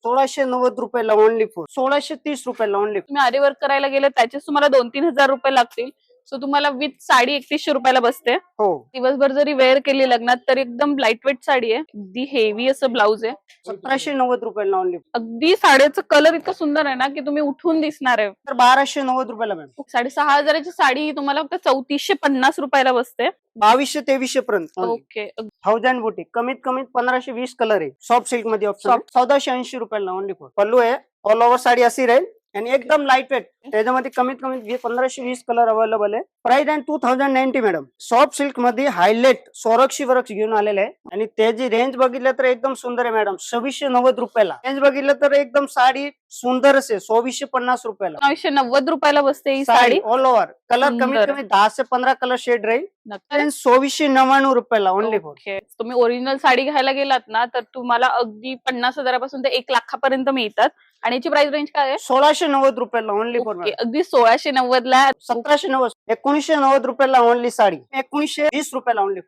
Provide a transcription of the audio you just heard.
₹1690 only for 1630 only. तुम्ही आरी work करायला गेले त्याचेच तुम्हाला 2-3 हजार रुपये लागतील. सो तुम्हाला विथ साडी 3100 बसते. हो, दिवसभर जरी वेअर केली लग्नात तर एकदम लाईट वेट साडी आहे. अगदी हेवी असं ब्लाऊज आहे. ₹1790 ओनली. अगदी साडीचं कलर इतकं सुंदर आहे ना की तुम्ही उठून दिसणार आहे. तर ₹1290 मॅम. 6,500ची साडी तुम्हाला फक्त ₹3450 बसते. 2200-2300 पर्यंत. ओके. 1000 बुटीक, कमीत कमी 1520 कलर आहे. सॉफ्ट सिल्क मध्ये ऑप्शन ₹1480 ओनली फॉर. पल्लू आहे, ऑल ओव्हर साडी अशी राहील आणि एकदम लाईट वेट. त्याच्यामध्ये कमीत कमी 1520 कलर अवेलेबल आहे. प्राइस आहे 2090 मॅडम. सॉफ्ट सिल्क मध्ये हायलाइट सोरक्षी वर्क घेऊन आलेले आहे आणि त्याची रेंज बघितलं तर एकदम सुंदर आहे मॅडम. ₹2690. रेंज बघितलं तर एकदम साडी सुंदरच आहे. ₹2450. ₹990 बसते ही साडी. ऑल ओव्हर कलर कमीत सुंदर. कमी 10 से 15 कलर शेड राहील. नक्की. ₹2499 ओनली फॉर. ओके. तुम्ही ओरिजिनल साडी घ्यायला गेलात ना तर तुम्हाला अगदी 50,000पासून ते 1,00,000पर्यंत मिळतात. आणि याची प्राइस रेंज काय आहे? ₹1690 ओनली फॉर. ओके. अगदी 1690 ला. ₹1790, ₹1990 ओनली साडी. ₹1920 ओनली.